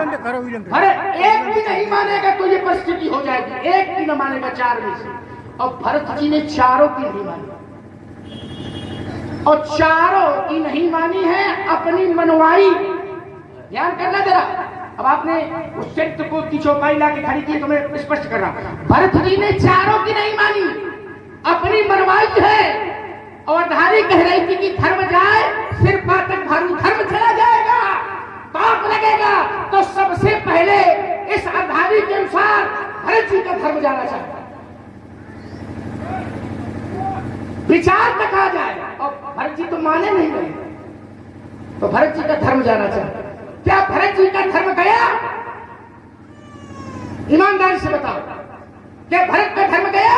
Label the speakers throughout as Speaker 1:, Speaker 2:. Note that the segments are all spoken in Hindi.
Speaker 1: अरे एक भी नहीं मानेगा तो ये परिस्थिति हो जाएगी, एक भी न मानेगा चार में से। और भरत जी ने चारों की नहीं मानी, और चारों की नहीं मानी है अपनी मनवाई। ध्यान करना जरा, अब आपने उस चरित्र को की चौपाई ला के खड़ी की तो मैं स्पष्ट कर रहा हूं। भरत जी ने चारों की नहीं मानी, अपनी मनवाई है। और धारी कह रही थी कि धर्म जाए सिर पातक भारू, धर्म चला जाएगा, पाप लगेगा, तो सबसे पहले इस अर्धारी के अनुसार भरत जी का धर्म जाना चाहिए, विचार तक आ जाए। और भरत जी तो माने नहीं गए, तो भरत जी का धर्म जाना चाहिए। क्या भरत जी का धर्म गया? ईमानदारी से बताओ, क्या भरत का धर्म गया?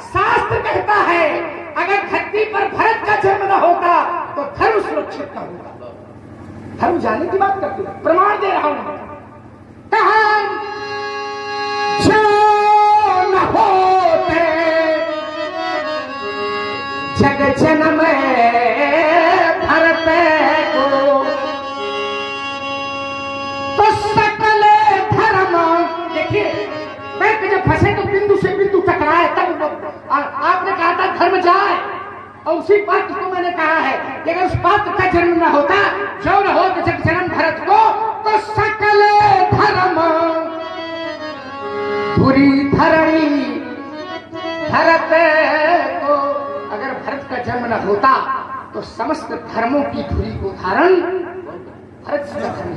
Speaker 1: शास्त्र कहता है अगर धरती पर भरत का जन्म न होता तो धर्म सुरक्षित न होता। धर्म जाने की बात करते हैं, प्रमाण दे रहा हूं। कहा न होते जग जन्म भरत को, तो सकल धर्म। देखिए मैं जब फंसे तो बिंदु से बिंदु टकराए, तब आपने कहा था धर्म जाए, और उसी पात्र को मैंने कहा है कि अगर उस पात्र का जन्म न होता, जो न हो तो जग जन्म भरत को, तो सकल धर्म धुरी धरणी भरत को। अगर भरत का जन्म न होता तो समस्त धर्मों की धुरी को धारण भरत।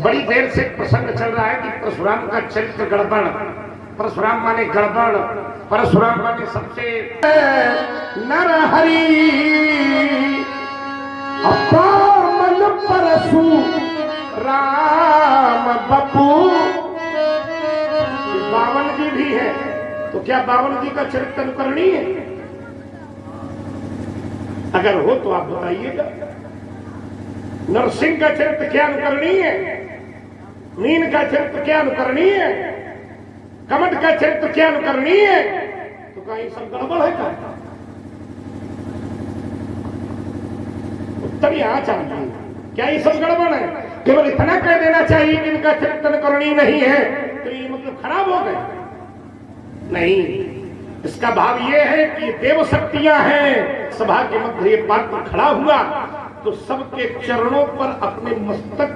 Speaker 2: बड़ी देर से प्रसंग चल रहा है कि परशुराम का चरित्र गड़बड़, परशुराम माने गड़बड़, परशुराम माने सबसे
Speaker 1: नर हरि अपामन परशु राम बपू।
Speaker 2: बावन जी भी है, तो क्या बावन जी का चरित्र अनुकरणीय है? अगर हो तो आप बताइएगा। नरसिंह का चरित्र क्या अनुकरणीय है? मीन का चरित्र क्या अनुकरणीय है? कमट का चरित्र क्या अनुकरणीय है? तो कहीं सब गड़बड़ है क्या? उत्तर यहां चाहिए, क्या ये सब गड़बड़ है? केवल इतना कह देना चाहिए कि इनका चरित्र अनुकरणीय नहीं है तो ये मतलब खराब हो गए? नहीं, इसका भाव ये है कि देव शक्तियां हैं। सभा के मध्य ये पात्र खड़ा हुआ तो सबके चरणों पर अपने मस्तक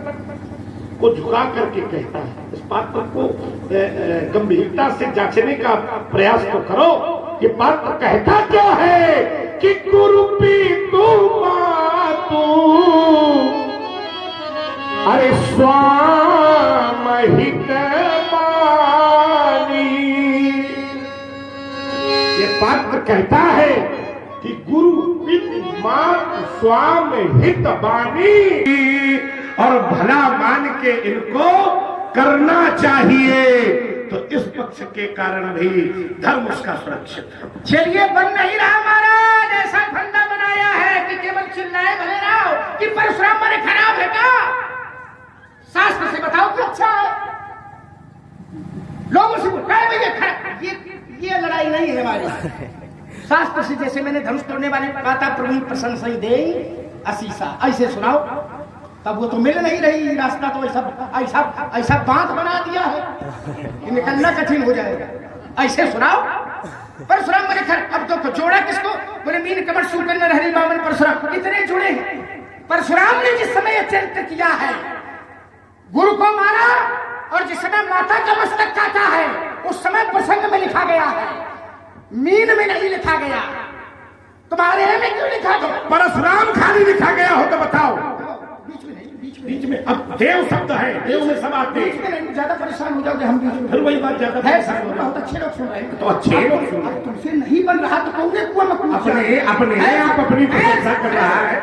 Speaker 2: को झुका करके कहता है। इस पात्र को गंभीरता से जांचने का प्रयास तो करो। ये पात्र कहता क्या है कि कुरूपी तू मातू, अरे स्वाम हित बानी। ये पात्र कहता है कि गुरु मात स्वाम हित बानी, और भला मान के इनको करना चाहिए। तो इस पक्ष के कारण भी धर्म उसका सुरक्षित है।
Speaker 1: चलिए बन नहीं रहा महाराज, ऐसा फंदा बनाया है कि केवल चिल्लाए भले ना हो कि परशुराम माने खराब है क्या? शास्त्र से बताओ कि अच्छा है। लोगों से खराब, ये लड़ाई नहीं है हमारी। शास्त्र से, जैसे मैंने धनुष तोड़ने वाले कहा था प्रभु प्रशंसा दे असीसा, ऐसे सुनाओ। तब वो तो मिल नहीं रही रास्ता, तो ऐसा बांध बना दिया है कि निकलना कठिन हो जाएगा। ऐसे सुनाओ परशुराम मैंने खर। अब तो जोड़ा किसको? बोले मीन कमर सुकन हरि बामन परशुराम, इतने जुड़े हैं। परशुराम ने जिस समय चरित्र किया है, गुरु को मारा, और जिस समय माता का मस्तक काटा है उस समय प्रसंग में लिखा गया है, मीन में नहीं लिखा गया। तुम्हारे में क्यों लिखा गया?
Speaker 2: परशुराम खाली लिखा गया हो तो बताओ। बीच में अब देव शब्द है, देव में सब आते हैं।
Speaker 1: ज्यादा परेशान हो जाओगे हम बीच में,
Speaker 2: फिर वही बात ज्यादा परेशान हो।
Speaker 1: बहुत अच्छे लोग सुन रहे हैं,
Speaker 2: तो अच्छे लोग सुन रहे हैं।
Speaker 1: तुमसे नहीं बन रहा तो कौन कुआं में कूद जाए?
Speaker 2: अपने आप अपनी प्रशंसा कर रहा है,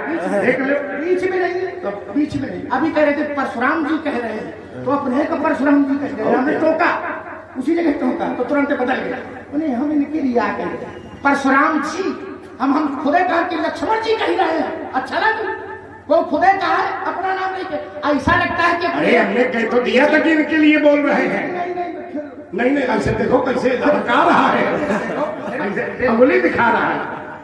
Speaker 2: देख लो।
Speaker 1: बीच में नहीं, तो बीच में नहीं। अभी कह रहे थे परशुराम जी कह रहे हैं, तो अपने को परशुराम जी कह रहे हैं। हमने टोका, उसी जगह टोका तो तुरंत बदल गया। उन्हें हम इनके लिए आ गए परशुराम जी, हम खुदे कहा कि लक्ष्मण जी कह रहे हैं। अच्छा लगा वो खुदे कहा है, अपना नाम लेके। ऐसा लगता है कि
Speaker 2: अरे हमने कह तो दिया था कि इनके लिए बोल रहे हैं। नहीं ऐसे देखो कैसे धमका रहा है, ऐसे अंगुली दिखा रहा है।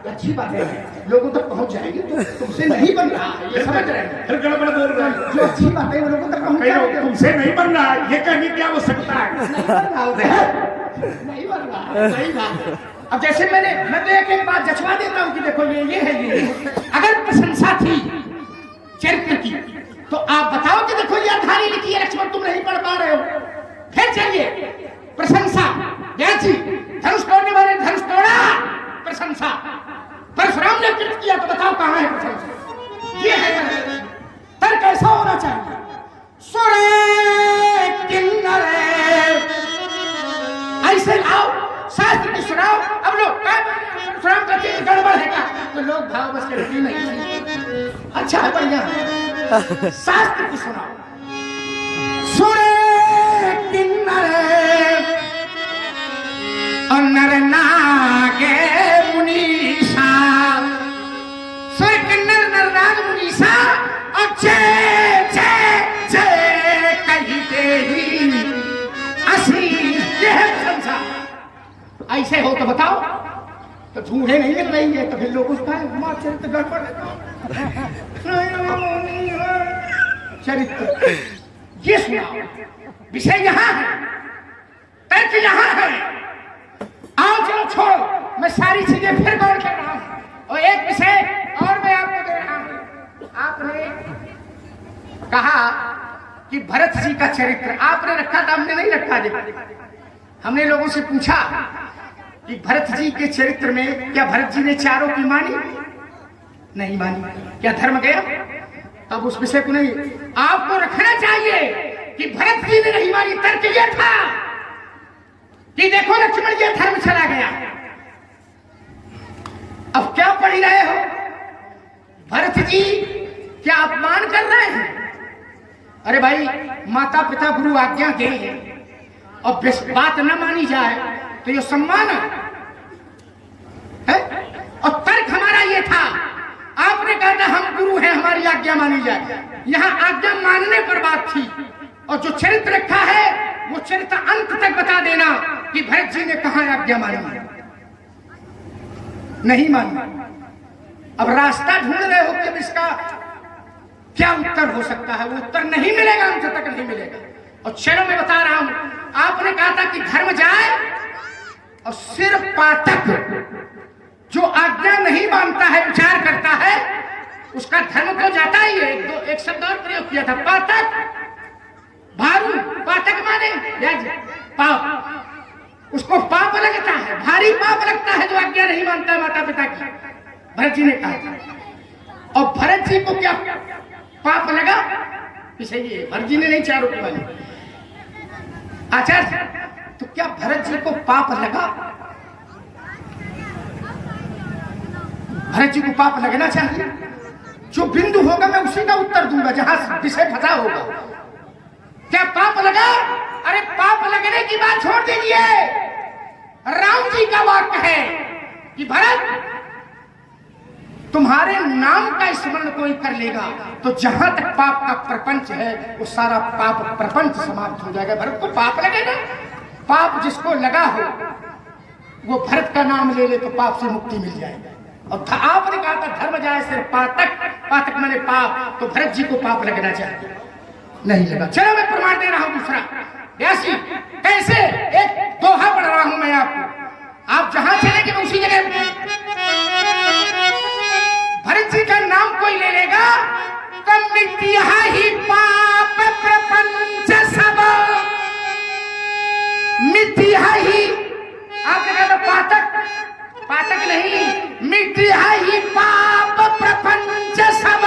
Speaker 1: अच्छी बात है। लोगों तक पहुंच जाएगी, तो तुमसे नहीं बन रहा है, ये समझ रहे हैं?
Speaker 2: फिर गड़बड़ बोल रहे हैं।
Speaker 1: जो अच्छी बात है वो लोगों तक पहुंच
Speaker 2: कहीं
Speaker 1: जाएगी।
Speaker 2: तुमसे नहीं बन रहा, ये कहने की आवश्यकता है?
Speaker 1: नहीं बन रहा है, नहीं बन रहा है, सही बात है। अब जैसे मैं तो एक बात जचवा देता हूँ कि देखो ये है, अगर प्रशंसा थी चरित्र की, तो आप बताओ कि देखो ये अधारी लिखी है लक्ष्मण, तुम नहीं पढ़ पा रहे हो। फिर चलिए प्रशंसा, व्यास जी धनुष तोड़ने वाले धनुष तोड़ा, प्रशंसा परशुराम ने कृत किया, तो बताओ कहाँ है प्रशंसा? ये है तर्क, ऐसा होना चाहिए। सुरे किन्नरे, ऐसे लाओ, शास्त्र की सुनाओ। अब लोग परशुराम का चीज गड़बड़ है क्या, तो लोग भाव बस करती नहीं। अच्छा है, बढ़िया है, शास्त्र की सुनाओ। सुरे किन्नरे और नर नागे मुनीसा, सुर किन्नर नर नाग मुनीसा, और जय जय जय कहते ही असी, ये है प्रशंसा। ऐसे हो तो बताओ, तो ढूंढे नहीं मिल रही है, तो फिर लोग उसका चरित्र गड़बड़ है। चरित्र ये सुनाओ, विषय यहाँ है, तर्क यहाँ है। आओ चलो छोड़ो, मैं सारी चीजें फिर गौर कर रहा हूँ, और एक विषय और मैं आपको दे रहा हूँ। आपने कहा कि भरत जी का चरित्र आपने रखा था, हमने नहीं रखा। हमने लोगों से पूछा कि भरत जी के चरित्र में क्या भरत जी ने चारों की मानी? नहीं मानी। क्या धर्म गया? तब उस विषय को नहीं, आपको रखना चाहिए कि भरत जी ने नहीं मानी। तर्क यह था कि देखो लक्ष्मण जी धर्म चला गया। अब क्या पढ़ रहे हो? भरत जी क्या अपमान कर रहे हैं? अरे भाई, माता पिता गुरु आज्ञा दे और बात न मानी जाए तो ये सम्मान है। और तर्क हमारा ये था, आपने कहा था हम गुरु हैं, हमारी आज्ञा मानी जाए। यहां आज्ञा मानने पर बात थी, और जो चरित्र रखा है वो चरित्र अंत तक बता देना कि भरत जी ने कहा आज्ञा मानी, नहीं मानी। अब रास्ता ढूंढ रहे हो कि अब इसका क्या उत्तर हो सकता है, वो उत्तर नहीं मिलेगा, अंत तक नहीं मिलेगा। और चलो मैं बता रहा हूं, आपने कहा था कि धर्म जाए, और सिर्फ पातक जो आज्ञा नहीं मानता है, विचार करता है, उसका धर्म तो जाता ही है। एक शब्द और प्रयोग किया था, पातक। भारू पातक माने पाप, उसको पाप लगता है, भारी पाप लगता है जो आज्ञा नहीं मानता है माता पिता की। भरत जी ने कहा था, और भरत जी को क्या पाप लगा? ये भरत जी ने नहीं चारों की मानी। आचार्य, तो क्या भरत जी को पाप लगा? भरत जी को पाप लगना चाहिए। जो बिंदु होगा मैं उसी का उत्तर दूंगा, जहां विषय फंसा होगा। क्या पाप लगा? अरे पाप लगने की बात छोड़ दीजिए, राम जी का वाक्य है कि भरत तुम्हारे नाम का स्मरण कोई कर लेगा तो जहां तक पाप का प्रपंच है वो सारा पाप प्रपंच समाप्त हो जाएगा। भरत को पाप लगेगा? पाप जिसको लगा हो वो भरत का नाम ले ले तो पाप से मुक्ति मिल जाएगी। और आपने कहा था धर्म जाए सिर्फ पातक, पातक माने पाप, तो भरत जी को पाप लगना चाहिए, नहीं लगा। चलो मैं प्रमाण दे रहा हूं दूसरा। ऐसी कैसे एक दोहा पढ़ रहा हूं मैं आपको, आप जहां चलेंगे मैं उसी जगह। भरत जी का नाम कोई ले लेगा तो मिट्टिया ही पाप प्रपंच सब, मिट्टिया ही। आपने कहा पातक, पातक नहीं, मिट्टिया ही पाप प्रपंच सब,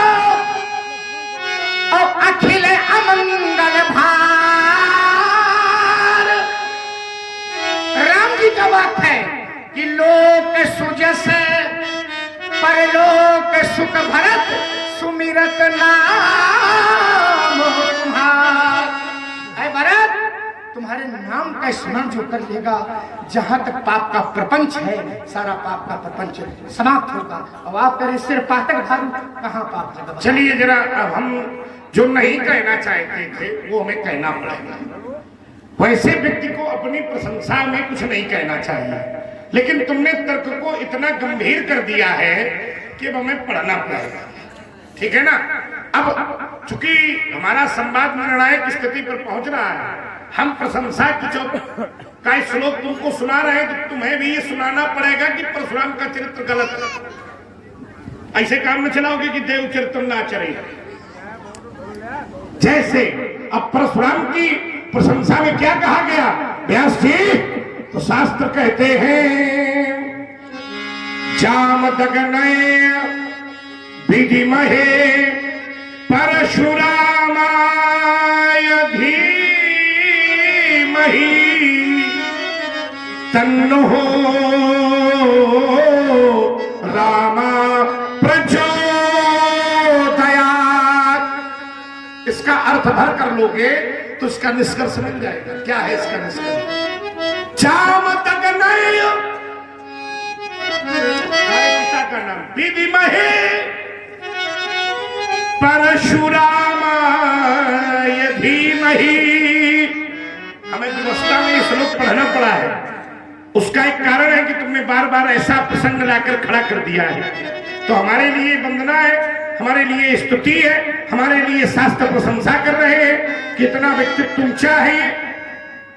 Speaker 1: और अखिल अमंगल भार। राम जी का बात है कि लोक सुजस परलोक सुख भरत सुमिरत नाम तुम्हार। ऐ भरत, तुम्हारे नाम का स्मरण जो कर लेगा जहां तक पाप का प्रपंच है सारा पाप का प्रपंच समाप्त होगा। अब आप करें सिर्फ पातक भारू, कहां पाप लगा?
Speaker 2: चलिए जरा, अब हम जो नहीं कहना चाहते थे वो हमें कहना पड़ेगा। वैसे व्यक्ति को अपनी प्रशंसा में कुछ नहीं कहना चाहिए, लेकिन तुमने तर्क को इतना गंभीर कर दिया है कि अब हमें पढ़ना पड़ेगा, ठीक है ना। अब चूंकि हमारा संवाद निर्णायक स्थिति पर पहुंच रहा है, हम प्रशंसा की चौक का श्लोक तुमको सुना रहे हैं, तो तुम्हें भी ये सुनाना पड़ेगा कि परशुराम का चरित्र गलत है। ऐसे काम में चलाओगे कि देव चरित्र ना चले। जैसे अब परशुराम की प्रशंसा में क्या कहा गया व्यास जी, तो शास्त्र कहते हैं जामदग्नय विधिमहे परशुरामाय धीमहि तन्नो रामा प्रचोदयात्। इसका अर्थ भर कर लोगे तो इसका निष्कर्ष मिल जाएगा। क्या है इसका निष्कर्ष? जामदग्नय का नाम विधिमहे परशुरामाय धीमहि। हमें व्यवस्था में श्लोक पढ़ना पड़ा है, उसका एक कारण है कि तुमने बार बार ऐसा प्रसंग लाकर खड़ा कर दिया है। तो हमारे लिए वंदना है, हमारे लिए स्तुति है, हमारे लिए शास्त्र प्रशंसा कर रहे हैं कि इतना व्यक्तित्व ऊंचा है।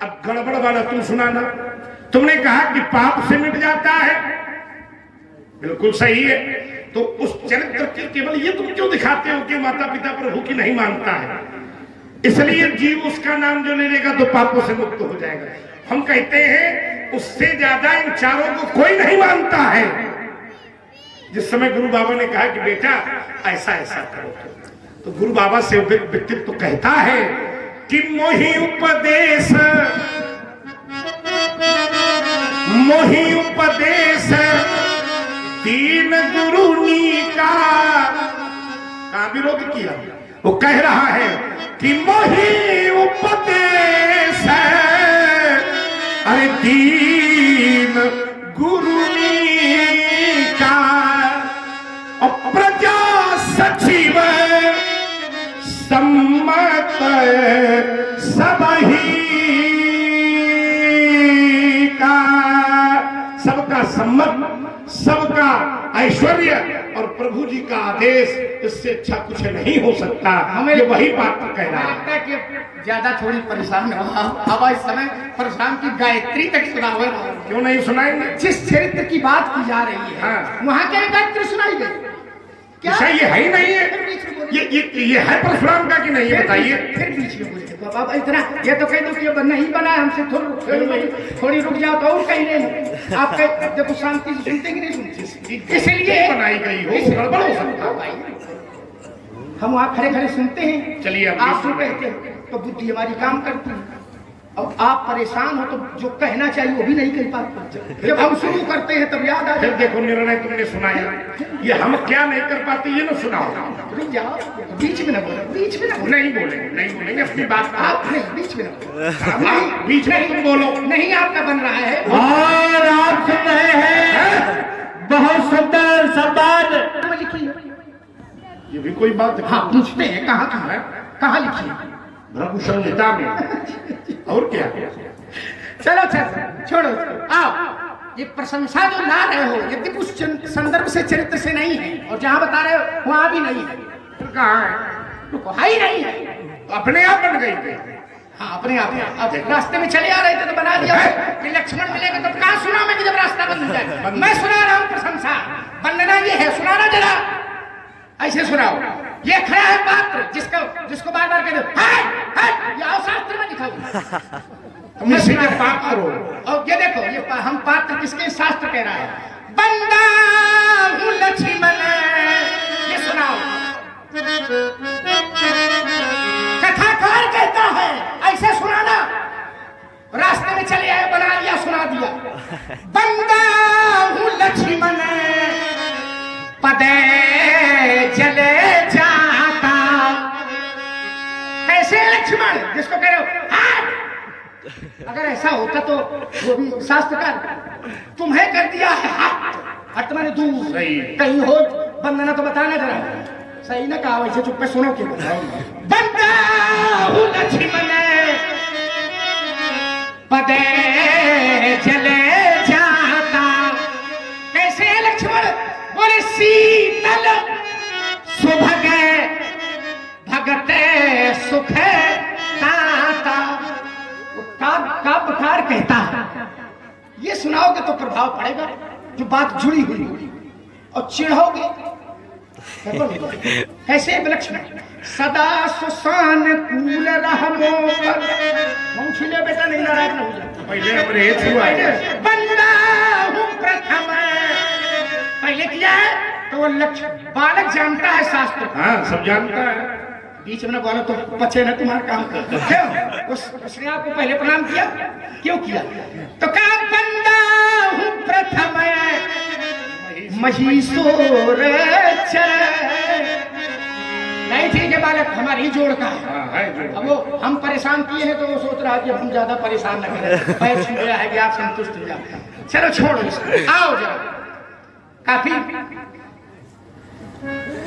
Speaker 2: अब गड़बड़ वाला तुम सुनाना। तुमने कहा कि पाप से मिट जाता है, बिल्कुल सही है। तो उस चरित्र के केवल ये तुम क्यों दिखाते हो कि माता पिता प्रभु की नहीं मानता है, इसलिए जीव उसका नाम जो ले लेगा तो पापों से मुक्त हो जाएगा। हम कहते हैं उससे ज्यादा इन चारों को कोई नहीं मानता है। जिस समय गुरु बाबा ने कहा कि बेटा ऐसा ऐसा करो, तो गुरु बाबा से व्यक्तित्व तो कहता है कि मोहि उपदेश तीन गुरुनी का विरोध किया। वो कह रहा है कि मोहि उपदेश अरे तीन गुरुनी का प्रजा सचिव सम्मत सबही का। सबका सम्मत, सबका ऐश्वर्य और प्रभु जी का आदेश, इससे अच्छा कुछ नहीं हो सकता। हमें वही बात कह रहा है
Speaker 1: कि ज्यादा थोड़ी परेशान हो। अब इस समय परशुराम की गायत्री तक सुना हुआ,
Speaker 2: क्यों नहीं सुनाएंगे?
Speaker 1: जिस चरित्र की बात की जा रही है,
Speaker 2: हाँ।
Speaker 1: वहाँ क्या गायत्री सुनाई गई? क्या
Speaker 2: ये है ही नहीं है? ये है परशुराम का कि नहीं, ये बताइए।
Speaker 1: फिर बीच में बोलते बाबा इतना, ये तो कह दो कि ये नहीं बना है हमसे, थोड़ी रुक जाओ तो और कहीं नहीं। आप देखो शांति से सुनते कि नहीं सुनते, इसलिए
Speaker 2: बनाई गई हो, गड़बड़ हो सकता
Speaker 1: भाई। हम वहाँ खड़े खड़े सुनते हैं,
Speaker 2: चलिए
Speaker 1: आप जो कहते हैं तो बुद्धि हमारी काम करती है। अब आप परेशान हो तो जो कहना चाहिए वो भी नहीं कह पाते। जब हम शुरू करते हैं तब याद आ
Speaker 2: फिर देखो निर्णय तुमने सुनाया, ये हम क्या नहीं कर पाते ये ना सुनाओ।
Speaker 1: बीच में ना बोलो, बीच में ना बोलो।
Speaker 2: नहीं बोलेंगे, नहीं बोलेंगे अपनी बात।
Speaker 1: आप नहीं, बीच में ना बोलो।
Speaker 2: नहीं, बीच में तुम बोलो।
Speaker 1: नहीं, आपका बन रहा है।
Speaker 3: और आप सुन रहे हैं बहुत सुंदर संवाद।
Speaker 2: ये भी कोई बात?
Speaker 1: हाँ, पूछते हैं कहाँ लिखी है?
Speaker 2: भ्रम संहिता में। और क्या?
Speaker 1: चलो छोड़ो, आओ। ये प्रशंसा जो ला रहे हो यदि उस संदर्भ से, चरित्र से नहीं है, और जहाँ बता रहे हो वहाँ भी नहीं है,
Speaker 2: तो कहाँ है?
Speaker 1: रुको, है ही नहीं है।
Speaker 2: तो अपने आप बन गई थी।
Speaker 1: हाँ, अपने आप। अब रास्ते में चले आ रहे थे तो बना दिया कि लक्ष्मण मिलेगा, तो कहाँ सुना मैं कि जब रास्ता बंद जाए? मैं सुना रहा हूँ प्रशंसा, वंदना ये है, सुनाना जरा ऐसे सुनाओ। ये खड़ा है पात्र जिसको बार बार कह दो, ये शास्त्र में लिखा हुआ।
Speaker 2: तुम इसी के पात्र हो।
Speaker 1: और ये देखो, ये हम पात्र किसके? शास्त्र कह रहा है, बंदा हूँ लक्ष्मण। ये सुनाओ, कथाकार कहता है ऐसे सुनाना। रास्ते में चले आए, बना लिया, सुना दिया। बंदा हूँ लक्ष्मण पदे चले जाता। कैसे लक्ष्मण, जिसको कह रहे हो हाथ, अगर ऐसा होता तो वो भी शास्त्रकार तुम्हें कर दिया है हाथ मैंने दूर कहीं हो। बंदना तो बताना जरा, सही ना कहा, वैसे चुप पे सुनो के बंदा हूँ लक्ष्मण पदे चले जाता। कैसे लक्ष्मण? बोले सीता काव्यकार कहता है, ये सुनाओगे तो प्रभाव पड़ेगा, जो बात जुड़ी हुई होगी, और चिढ़ोगे कैसे विलक्षण सदा सुसान कूल रहमो पर छिले बेटा नहीं नाराज न हो जाता।
Speaker 2: पहले अमृत हुआ है।
Speaker 1: बंदा हूँ प्रथम, पहले किया है तो वो लक्ष्य बालक जानता है शास्त्र,
Speaker 2: हाँ सब जानता है।
Speaker 1: बीच में बोलो तो बचे न तुम्हारा काम। क्यों उसने आपको पहले प्रणाम किया, क्यों किया? तो कहा बंदा हूँ प्रथम महिषोर चर। नहीं ठीक है बालक, हमारी जोड़ का है। अब वो हम परेशान किए हैं तो वो सोच रहा है कि हम ज्यादा परेशान न करें, पैर छू गया है कि आप संतुष्ट हो जाए। चलो छोड़ो इसको, आओ जाओ। काफी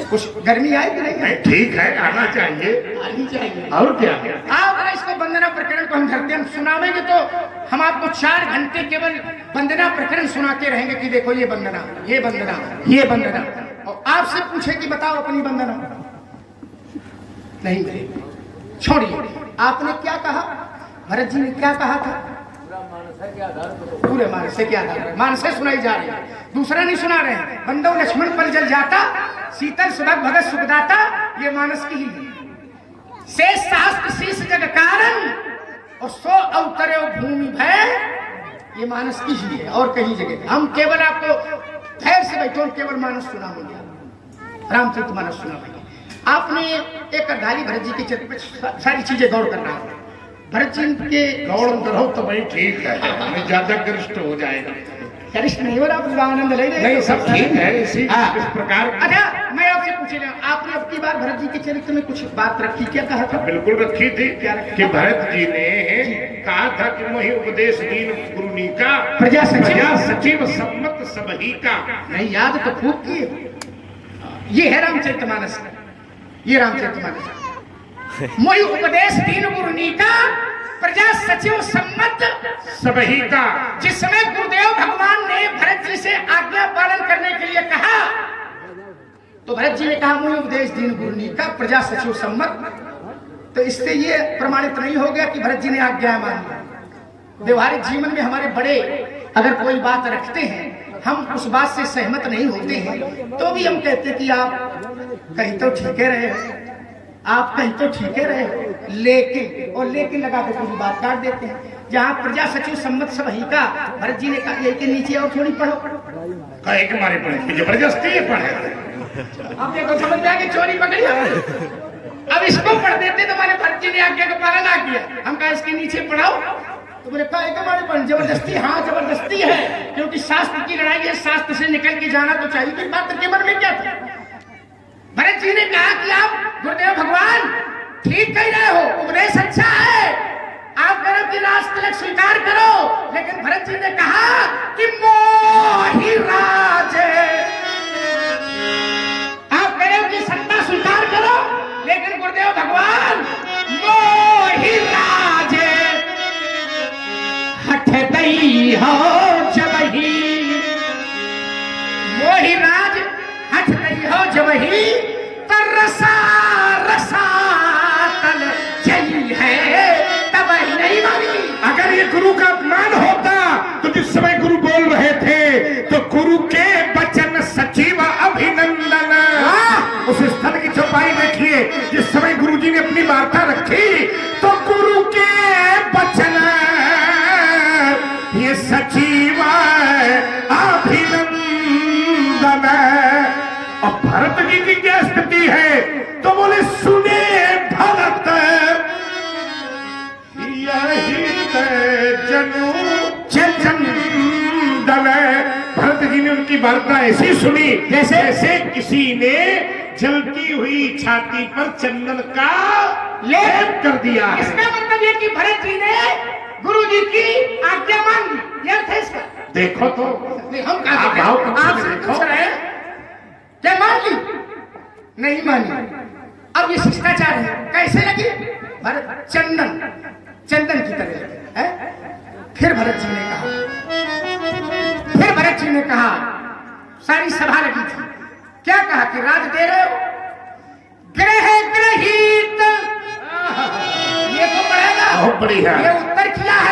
Speaker 1: कुछ गर्मी आई कि नहीं?
Speaker 2: ठीक है, आना चाहिए,
Speaker 1: आनी चाहिए।
Speaker 2: और क्या?
Speaker 1: आओ इसको वंदना प्रकरण को हम धरते हम सुनावेंगे तो हम आपको 4 घंटे केवल वंदना प्रकरण सुनाते रहेंगे कि देखो ये वंदना, ये वंदना, ये वंदना। और आपसे पूछे कि बताओ अपनी वंदना, नहीं छोड़िए। आपने क्या कहा, भरत जी ने क्या कहा था? पूरे मानस से क्या था? मानस से सुनाई जा रही है, दूसरा नहीं सुना रहे हैं। बंदो लक्ष्मण पर जल जाता, शीतल सुभग भगत सुखदाता, ये मानस की ही है। शेष शास्त्र शीश जग कारण और सो अवतरे भूमि भय, ये मानस की ही है और कहीं जगह। हम केवल आपको धैर्य से बैठो, केवल मानस सुनाएंगे, रामचरित मानस सुनाएंगे। आपने एक अर्धाली भरत जी के चित्र में सारी चीजें गौर करना है। भरत जी के
Speaker 2: गौड़ करो तो भाई ठीक है, हमें ज्यादा गरिष्ठ हो जाएगा।
Speaker 1: गरिष्ठ नहीं हो रहा, पूरा आनंद ले रहे।
Speaker 2: नहीं सब ठीक है, इसी इस प्रकार।
Speaker 1: अच्छा मैं आपसे पूछ रहा हूँ, आपने अब की बार भरत जी के चरित्र में कुछ बात रखी, क्या कहा था?
Speaker 2: बिल्कुल रखी थी कि भरत जी ने कहा था कि वही उपदेश दीन गुरुनी का
Speaker 1: प्रजा
Speaker 2: सचिव सम्मत सबही का।
Speaker 1: नहीं याद तो खूब किए। ये है रामचरितमानस, ये रामचरितमानस। मोहि उपदेश दीन गुरुनी का प्रजा सचिव सम्मत
Speaker 2: सबही का।
Speaker 1: जिस समय गुरुदेव भगवान ने भरत जी से आज्ञा पालन करने के लिए कहा तो भरत जी ने कहा मोहि उपदेश दीन गुरुनी का प्रजा सचिव सम्मत। तो इससे ये प्रमाणित नहीं हो गया कि भरत जी ने आज्ञा मानी। व्यवहारिक जीवन में हमारे बड़े अगर कोई बात रखते हैं, हम उस बात से सहमत नहीं होते हैं, तो भी हम कहते हैं कि आप कहीं तो ठीक रहे हो, आप कहीं तो ठीक रहे हो, लेकिन और लेकिन लगा के पूरी बात काट देते हैं। जहाँ प्रजा सचिव सम्मत सबही का, भरत जी ने कहा ये के नीचे और थोड़ी पढ़ो,
Speaker 2: कहे के मारे पढ़े, जबरदस्ती है पढ़े।
Speaker 1: अब देखो समझ में आ गई, चोरी पकड़ी। अब इसको पढ़ देते तो हमारे भरत जी ने आज्ञा का पालन ना किया, हम कहा इसके नीचे पढ़ाओ, तो बोले कहा एक हमारे पढ़ जबरदस्ती। हाँ जबरदस्ती है, क्योंकि शास्त्र की लड़ाई है, शास्त्र से निकल के जाना तो चाहिए। तो बात के मन में क्या था? भरत जी ने कहा कि आप गुरुदेव भगवान ठीक कह रहे हो, उपदेश अच्छा है, आप करो कि राज तिलक स्वीकार करो। लेकिन भरत जी ने कहा कि मोहि राज, आप करो कि सत्ता स्वीकार करो, लेकिन गुरुदेव भगवान मोहि राज हठ दई हो जबही, मोहि राज हठ दई हो जबही, तर रसा रसा तल जई है तब ही नहीं मानी।
Speaker 2: अगर ये गुरु का अपमान होता तो जिस समय गुरु बोल रहे थे तो गुरु के वचन सचिव अभिनंदन, उस स्थल की चौपाई देखिए, जिस समय गुरु जी ने अपनी वार्ता रखी तो गुरु के वचन ये सचिव अभिनंदन। और भरत जी की क्या स्थिति है? तो बोले सुने भरत यही जनु चंदन। भरत जी ने उनकी वार्ता ऐसी सुनी जैसे किसी ने जलती हुई छाती पर चंदन का लेप कर दिया है।
Speaker 1: इसका मतलब ये कि भरत जी ने गुरु जी की आज्ञा मान ली, यह था इसका।
Speaker 2: देखो तो
Speaker 1: हम
Speaker 2: आपसे
Speaker 1: पूछ रहे हैं क्या मान ली? नहीं मानी। अब ये शिष्टाचार है, कैसे लगी? भरत चंदन की तरह है। फिर भरत जी ने कहा, सारी सभा लगी थी, क्या कहा कि राज दे रहे हो, ग्रह ग्रहित, ये तो पढ़ेगा,
Speaker 2: बहुत बढ़िया,
Speaker 1: ये उत्तर किया है।